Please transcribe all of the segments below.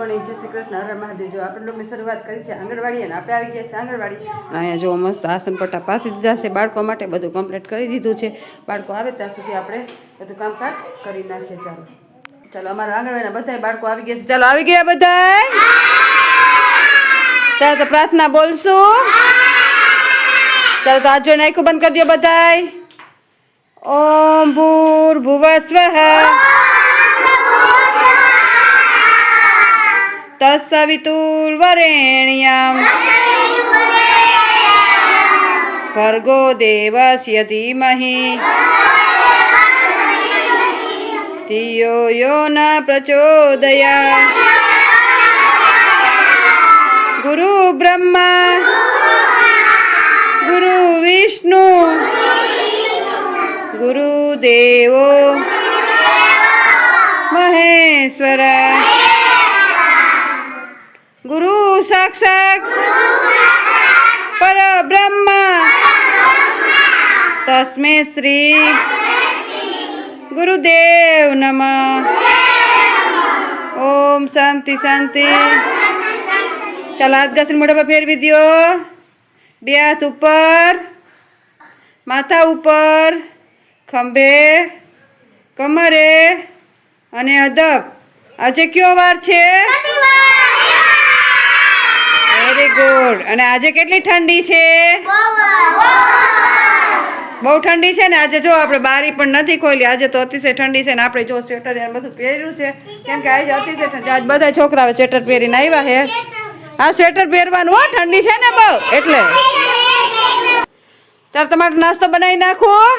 Morning, જય શ્રી કૃષ્ણ, હર મહાદેવ। જો આપણે લોકોની શરૂઆત કરી છે આંગણવાડી અને આપણે આવી ગયા છે આંગણવાડી અને અહીંયા જો મસ્ત આસન પટ્ટા પાથરી દીધા છે બાળકો માટે, બધું કમ્પ્લીટ કરી દીધું છે। બાળકો આવે ત્યાં સુધી આપણે બધું કામકાજ કરી નાખીએ। ચાલો ચાલો અમારા આંગણવાડીના બધા બાળકો આવી ગયા છે। ચાલો આવી ગયા બધા? ચાલો તો પ્રાર્થના બોલશું। ચાલો તો હાથ જોઈને આંખો બંધ કરી દો બધાય। ઓમ ભૂર્ભુવસ્વઃ तत्सवितुर्वरेण्यं भर्गो देवस्य धीमहि धियो यो न प्रचोदयात्। गुरु ब्रह्मा गुरु विष्णु गुरु देवो महेश्वर गुरु साक्षात परब्रह्म तस्मै श्री गुरुदेव नमः। ओम शांति शांति। चलो हाथ घसीने मोढा पर फेरवी दो। બે હાથ ઉપર, માથા ઉપર, ખંભે, કમરે અને અધબ। આજે કયો વાર છે? Very good. અને આજે કેટલી ઠંડી છે? બહુ ઠંડી છે ને આજે। જો આપણે બારી પણ નથી ખોલી, આજે તો અતિશય ઠંડી છે ને આપણે જો સ્વેટર બધું પહેર્યું છે કેમ કે આજે અતિશય ઠંડી। આજ બધા છોકરાઓ સ્વેટર પહેરીને આવ્યા છે। આ સ્વેટર પહેરવાનું હો, ઠંડી છે ને બહુ એટલે। ચાલ તમારો નાસ્તો બનાવી નાખું।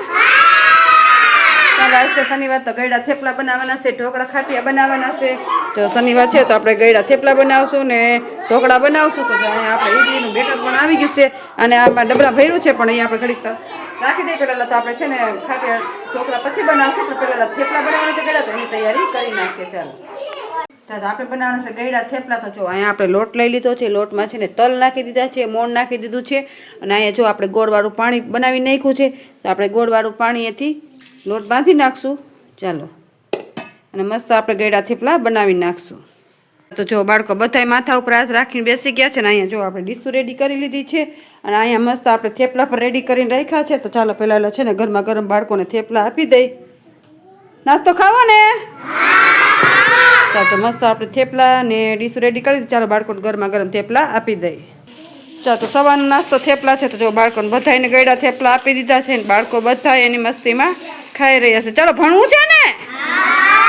ચાલો આજ શનિવાર તો ગળ્યા થેપલા બનાવવાના છે, ઢોકળા ખાટિયા બનાવવાના છે। તો શનિવાર છે તો આપણે ગળ્યા થેપલા બનાવશું ને ઢોકળા બનાવશું। તો અહીંયા આપણે ઈડલીનું બેટર પણ આવી ગયું છે અને આમાં ડબરા ભર્યું છે પણ અહીંયા આપણે ઘડીક રાખી દઈએ। પહેલાં તો આપણે છે ને ખાટિયા ઢોકળા પછી બનાવશું, પણ પહેલાં થેપલા બનાવવાના છે ગળ્યા, તો એની તૈયારી કરી નાખીએ। ચાલો આપણે બનાવવાનું છે ગળ્યા થેપલા। તો જો અહીંયા આપણે લોટ લઈ લીધો છે, લોટમાં છે ને તલ નાખી દીધા છે, મોણ નાખી દીધું છે અને અહીંયા જો આપણે ગોળવાળું પાણી બનાવી નાખ્યું છે। તો આપણે ગોળવાળું પાણીએથી લોટ બાંધી નાખશું। ચાલો અને મસ્ત આપણે ગળ્યા થેપલા બનાવી નાખશું। તો જો બાળકો બધાય માથા ઉપર હાથ રાખીને બેસી ગયા છે ને અહીંયા જો આપણે ડીશું રેડી કરી લીધી છે અને અહીંયા મસ્ત આપણે થેપલા પર રેડી કરીને રાખ્યા છે। તો ચાલો પહેલાં છે ને ગરમા ગરમ બાળકોને થેપલા આપી દઈ। નાસ્તો ખાવો ને? ચાલો તો મસ્ત આપણે થેપલા ને ડીશ રેડી કરી દીધી। ચાલો બાળકોને ગરમા ગરમ થેપલા આપી દઈ। ચાલો તો સવારનો નાસ્તો થેપલા છે। તો જો બાળકોને બધાને ગળ્યા થેપલા આપી દીધા છે ને બાળકો બધા એની મસ્તીમાં ખાઈ રહ્યા છે। ચાલો ભણવું છે ને?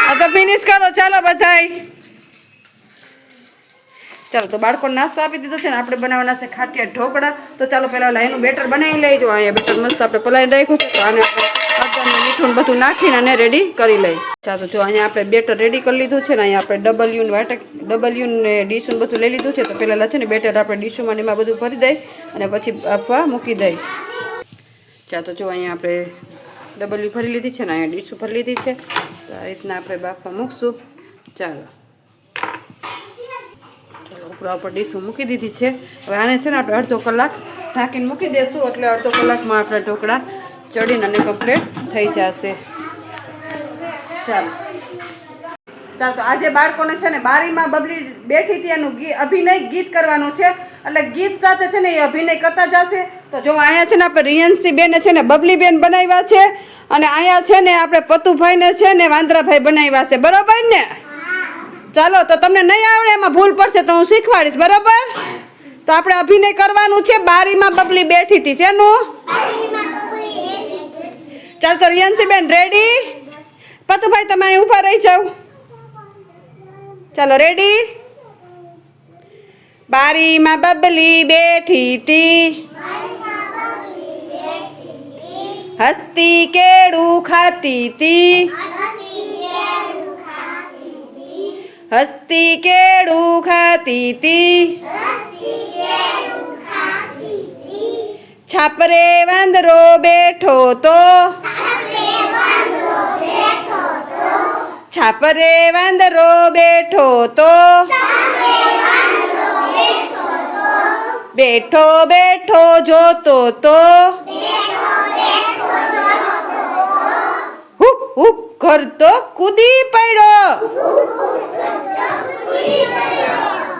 આ તો ફિનિશ કરો ચાલો બધાય। ચાલો તો બાળકોને નાસ્તો આપી દીધો છે ને આપણે બનાવવાના છે ખાટિયા ઢોકળા। તો ચાલો પહેલાં એનું બેટર બનાવી લઈ। જો અહીંયા બેટર મસ્ત આપણે પલાળી રાખ્યું છે, તો આને આપણે અડદાનું મીઠું બધું નાખીને અને રેડી કરી લઈ। ચાલો જો અહીંયા આપણે બેટર રેડી કરી લીધું છે ને અહીંયા આપણે ડબલ્યુ ને ડીશું બધું લઈ લીધું છે। તો પહેલાં છે ને બેટર આપણે ડીશુંમાં એમાં બધું ભરી દઈ અને પછી બાફવા મૂકી દઈ। ચાલો તો જો અહીંયા આપણે ડબલ્યુ ભરી લીધી છે ને અહીંયા ડીશું ભરી લીધી છે। તો આ રીતના આપણે બાફવા મૂકશું। ચાલો ઉપર ઉપર ડીશું મૂકી દીધી છે। હવે આને છે ને આપણે અડધો કલાક ઢાંકીને મૂકી દઈશું, એટલે અડધો કલાકમાં આપણા ઢોકળા ચડીને અને કમ્પ્લીટ થઈ જશે। ચાલો ચાલો તો આજે બાળકોને છે ને બારીમાં બબલી બેઠી હતી એનું અભિનય ગીત કરવાનું છે, એટલે ગીત સાથે છે ને એ અભિનય કરતા જશે। તો જો અહીંયા છે ને આપણે રિયન્સી બેને છે ને બબલી બેન બનાવ્યા છે અને અહીંયા છે ને આપણે પતુભાઈને છે ને વાંદરાભાઈ બનાવ્યા છે, બરોબર ને? ચાલો તો તમને નહીં આવડે, એમાં ભૂલ પડશે તો હું શીખવાડીશ, બરોબર? તો આપણે અભિનય કરવાનું છે બારીમાં બબલી બેઠી હતી શેનું? ચાલો તો રિયન્સી બેન રેડી? પતુભાઈ તમે અહીં ઊભા રહી જાઓ। ચાલો રેડી? બારીમાં બબલી બેઠી હતી, હસતી કેળું ખાતી હતી, હસતી કેળું ખાતી હતી, છાપરે વાંદરો બેઠો તો, છાપરે વાંદરો બેઠો તો, બેઠો બેઠો જોતો તો, હુક હુક કરતો કૂદી પડ્યો।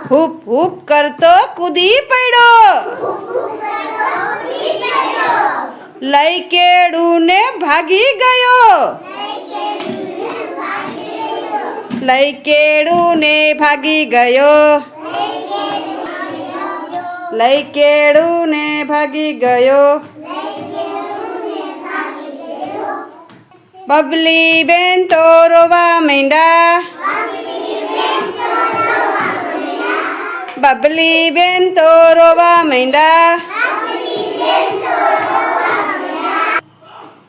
હૂપ હૂપ કરતો કૂદી પડ્યો લઈ કેળું ને ભાગી ગયો લઈ કેળું ને ભાગી ગયો લઈ કેળું ને ભાગી ગયો બબલી બેન તો રોવા માંડ્યા બબલી બેન તો રોવા માંડ્યા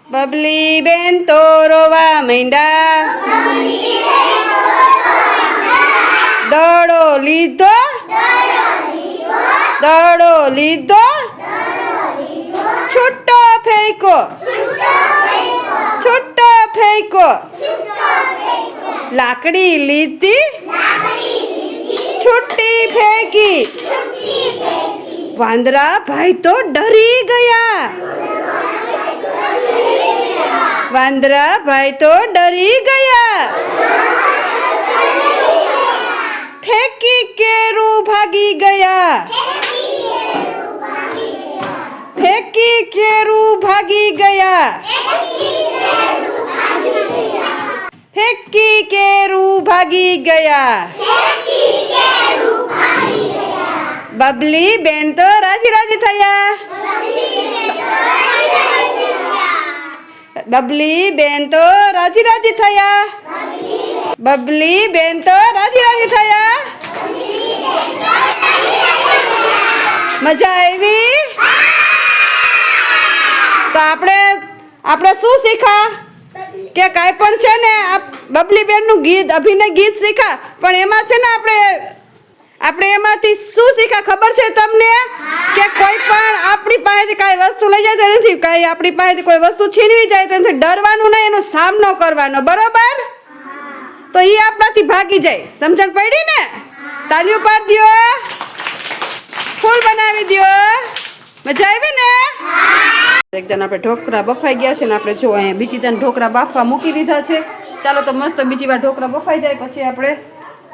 બબલી બેન તો રોવા માંડ્યા દડો લીધો દડો લીધો છૂટો ફેંકો છૂટો ફેંકો લાકડી લીધી છૂટી ફેંકી વાંદરા ભાઈ તો ડરી ગયા વાંદરા ભાઈ તો ડરી ગયા ફેંકી કેરું ભાગી ગયા ફેંકી કેરું ભાગી ગયા ફેંકી કેરું ભાગી ગયા બબલી બેન તો રાજી રાજી થયા બબલી બેન તો રાજી રાજી થયા બબલી બેન તો રાજી રાજી થયા મજા આવી તો આપણે શું શીખા કે કાંઈ પણ છે ને બબલી બેનનું ગીત અભિનય ગીત શીખા પણ એમાં છે ને આપણે એમાંથી શું શીખા ખબર છે તમને કે કોઈ પણ આપણી પાસેથી કાંઈ વસ્તુ લઈ જાય નથી કાંઈ આપણી પાસેથી કોઈ વસ્તુ છીનવી જાય તો એનાથી ડરવાનું નહીં એનો સામનો કરવાનો બરોબર તો એ આપણાથી ભાગી જાય સમજણ પડી ને તાલીઓ પાડી દો ફૂલ બનાવી દો મજા આવી ને એકદમ આપણે ઢોકળા બફાઈ ગયા છે ને આપણે જો અહીંયા બીજી તને ઢોકળા બાફવા મૂકી દીધા છે ચાલો તો મસ્ત બીજી વાર ઢોકળા બફાઈ જાય પછી આપણે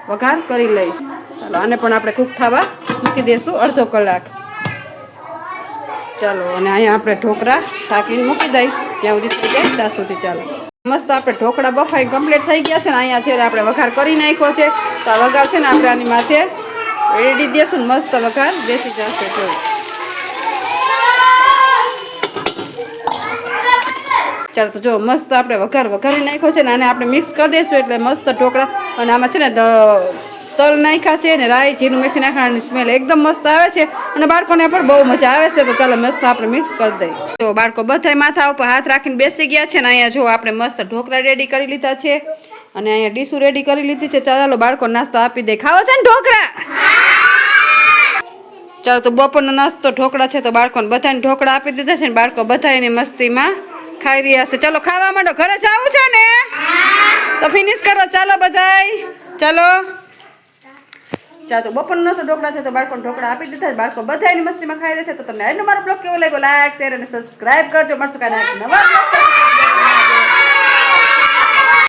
વઘાર કરી લઈ ચાલો આને પણ આપણે કૂક થવા મૂકી દઈશું અડધો કલાક ચાલો અને અહીંયા આપણે ઢોકળા ઢાંકીને મૂકી દઈ ત્યાં સુધી થઈ જાય ત્યાં સુધી ચાલો મસ્ત આપણે ઢોકળા બફાઈ કમ્પ્લીટ થઈ ગયા છે ને અહીંયા છે આપણે વઘાર કરી નાખ્યો છે તો આ વઘાર છે ને આપણે આની માથે રેડી દઈશું ને મસ્ત વઘાર બેસી જશે જો ચાલો તો જો મસ્ત આપણે વઘારી નાખ્યો છે ને આને આપણે મિક્સ કરી દઈશું એટલે મસ્ત ઢોકળા અને આમાં છે ને તલ નાખ્યા છે ને રાઈ જીરું મેથી નાખવાની સ્મેલ એકદમ મસ્ત આવે છે અને બાળકોને પણ બહુ મજા આવે છે તો ચાલો મસ્ત આપણે મિક્સ કરી દઈએ તો બાળકો બધાય માથા ઉપર હાથ રાખીને બેસી ગયા છે ને અહીંયા જો આપણે મસ્ત ઢોકળા રેડી કરી લીધા છે અને અહીંયા ડીશું રેડી કરી લીધી છે ચાલો બાળકો નાસ્તો આપી દે ખાવો છે ને ઢોકળા ચાલો તો બપોરનો નાસ્તો ઢોકળા છે તો બાળકોને બધાને ઢોકળા આપી દીધા છે ને બાળકો બધા એની મસ્તીમાં ખાઈ રહ્યા છે ચાલો ખાવા માંડો ઘરે જવું છે ને તો ફિનિશ કરો ચાલો બધાય ચાલો ચાલો બપોરનો નાસ્તો ઢોકળા છે તો બાળકોને ઢોકળા આપી દીધા છે બાળકો બધા એની મસ્તીમાં ખાઈ રહ્યા છે તો તમને આજનો મારો બ્લોગ કેવો લાગ્યો લાઈક શેર અને સબસ્ક્રાઇબ કરજો મળશું કાલે નવા